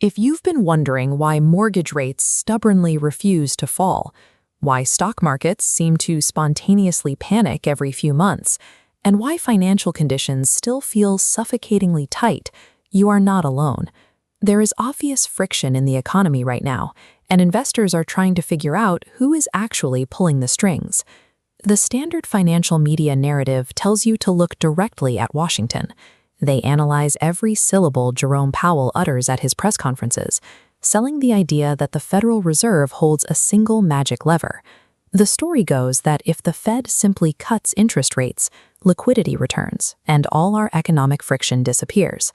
If you've been wondering why mortgage rates stubbornly refuse to fall, why stock markets seem to spontaneously panic every few months, and why financial conditions still feel suffocatingly tight, you are not alone. There is obvious friction in the economy right now, and investors are trying to figure out who is actually pulling the strings. The standard financial media narrative tells you to look directly at Washington. They analyze every syllable Jerome Powell utters at his press conferences, selling the idea that the Federal Reserve holds a single magic lever. The story goes that if the Fed simply cuts interest rates, liquidity returns, and all our economic friction disappears.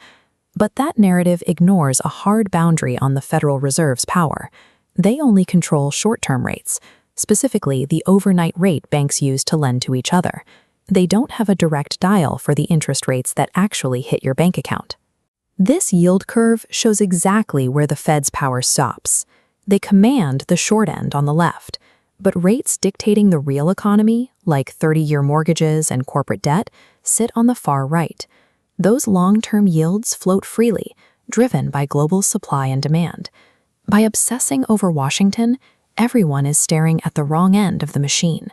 But that narrative ignores a hard boundary on the Federal Reserve's power. They only control short-term rates, specifically the overnight rate banks use to lend to each other. They don't have a direct dial for the interest rates that actually hit your bank account. This yield curve shows exactly where the Fed's power stops. They command the short end on the left, but rates dictating the real economy, like 30-year mortgages and corporate debt, sit on the far right. Those long-term yields float freely, driven by global supply and demand. By obsessing over Washington, everyone is staring at the wrong end of the machine.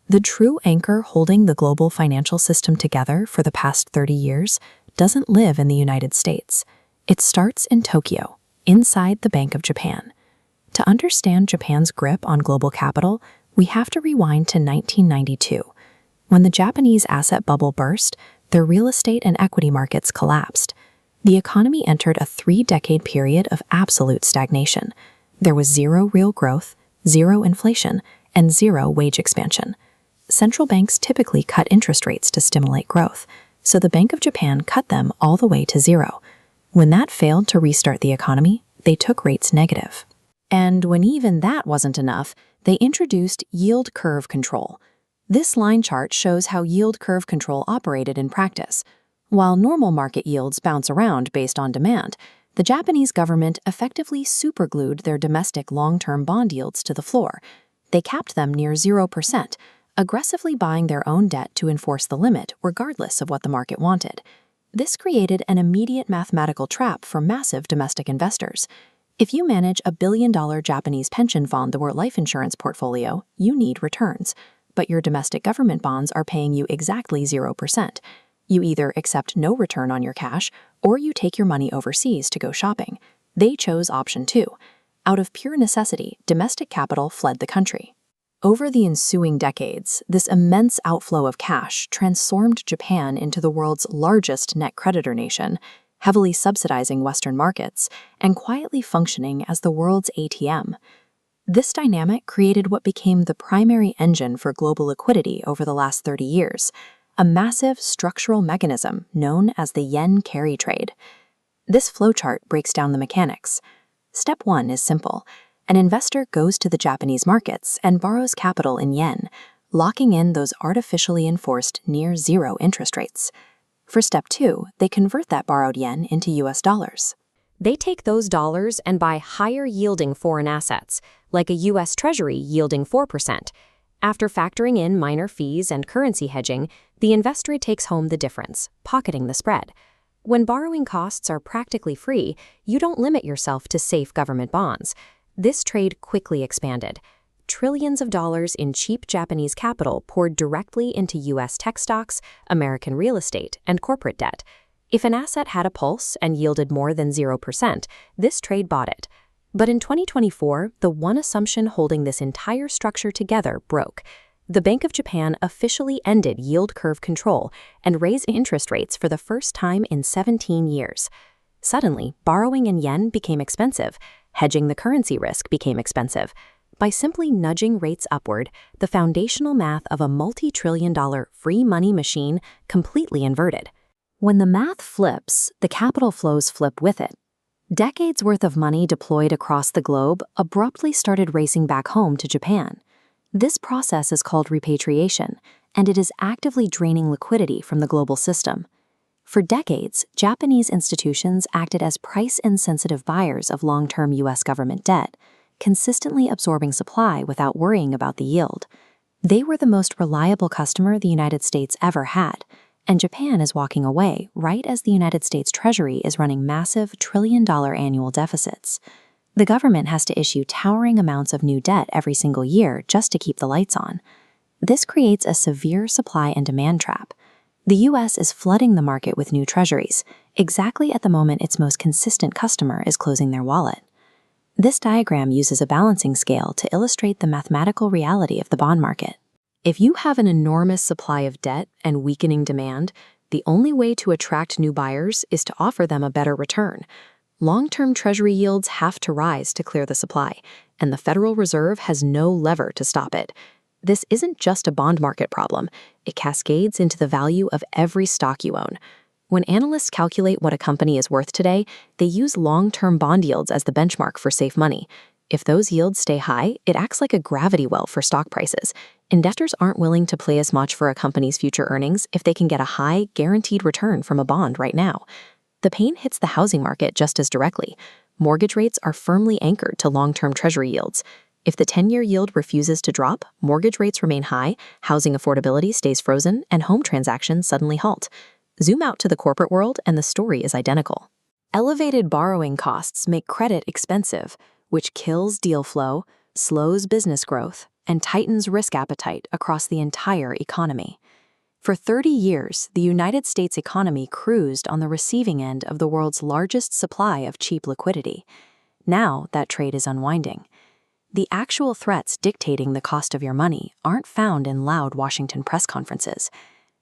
The true anchor holding the global financial system together for the past 30 years doesn't live in the United States. It starts in Tokyo, inside the Bank of Japan. To understand Japan's grip on global capital, we have to rewind to 1992. When the Japanese asset bubble burst, their real estate and equity markets collapsed. The economy entered a 3-decade period of absolute stagnation. There was zero real growth, zero inflation, and zero wage expansion. Central banks typically cut interest rates to stimulate growth, so the Bank of Japan cut them all the way to zero. When that failed to restart the economy, they took rates negative. And when even that wasn't enough, they introduced yield curve control. This line chart shows how yield curve control operated in practice. While normal market yields bounce around based on demand, the Japanese government effectively superglued their domestic long-term bond yields to the floor. They capped them near 0%, aggressively buying their own debt to enforce the limit regardless of what the market wanted. This created an immediate mathematical trap for massive domestic investors. If you manage a billion-dollar Japanese pension fund or life insurance portfolio, you need returns, but your domestic government bonds are paying you exactly 0%. You either accept no return on your cash, or you take your money overseas to go shopping. They chose option 2. Out of pure necessity, domestic capital fled the country. Over the ensuing decades, this immense outflow of cash transformed Japan into the world's largest net creditor nation, heavily subsidizing Western markets and quietly functioning as the world's ATM. This dynamic created what became the primary engine for global liquidity over the last 30 years, a massive structural mechanism known as the yen carry trade. This flowchart breaks down the mechanics. Step 1 is simple. An investor goes to the Japanese markets and borrows capital in yen, locking in those artificially enforced near-zero interest rates. For step 2, they convert that borrowed yen into US dollars. They take those dollars and buy higher-yielding foreign assets, like a U.S. Treasury yielding 4%. After factoring in minor fees and currency hedging, the investor takes home the difference, pocketing the spread. When borrowing costs are practically free, you don't limit yourself to safe government bonds. This trade quickly expanded. Trillions of dollars in cheap Japanese capital poured directly into U.S. tech stocks, American real estate, and corporate debt. If an asset had a pulse and yielded more than 0%, this trade bought it. But in 2024, the one assumption holding this entire structure together broke. The Bank of Japan officially ended yield curve control and raised interest rates for the first time in 17 years. Suddenly, borrowing in yen became expensive. Hedging the currency risk became expensive. By simply nudging rates upward, the foundational math of a multi-trillion-dollar free money machine completely inverted. When the math flips, the capital flows flip with it. Decades worth of money deployed across the globe abruptly started racing back home to Japan. This process is called repatriation, and it is actively draining liquidity from the global system. For decades, Japanese institutions acted as price-insensitive buyers of long-term U.S. government debt, consistently absorbing supply without worrying about the yield. They were the most reliable customer the United States ever had, And Japan is walking away right as the United States Treasury is running massive trillion-dollar annual deficits. The government has to issue towering amounts of new debt every single year just to keep the lights on. This creates a severe supply and demand trap. The U.S. is flooding the market with new treasuries, exactly at the moment its most consistent customer is closing their wallet. This diagram uses a balancing scale to illustrate the mathematical reality of the bond market. If you have an enormous supply of debt and weakening demand, the only way to attract new buyers is to offer them a better return. Long-term Treasury yields have to rise to clear the supply, and the Federal Reserve has no lever to stop it. This isn't just a bond market problem. It cascades into the value of every stock you own. When analysts calculate what a company is worth today, they use long-term bond yields as the benchmark for safe money. If those yields stay high, it acts like a gravity well for stock prices. Investors aren't willing to pay as much for a company's future earnings if they can get a high, guaranteed return from a bond right now. The pain hits the housing market just as directly. Mortgage rates are firmly anchored to long-term Treasury yields. If the 10-year yield refuses to drop, mortgage rates remain high, housing affordability stays frozen, and home transactions suddenly halt. Zoom out to the corporate world and the story is identical. Elevated borrowing costs make credit expensive, which kills deal flow, slows business growth, and tightens risk appetite across the entire economy. For 30 years, the United States economy cruised on the receiving end of the world's largest supply of cheap liquidity. Now that trade is unwinding. The actual threats dictating the cost of your money aren't found in loud Washington press conferences.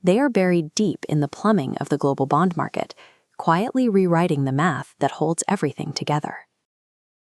They are buried deep in the plumbing of the global bond market, quietly rewriting the math that holds everything together.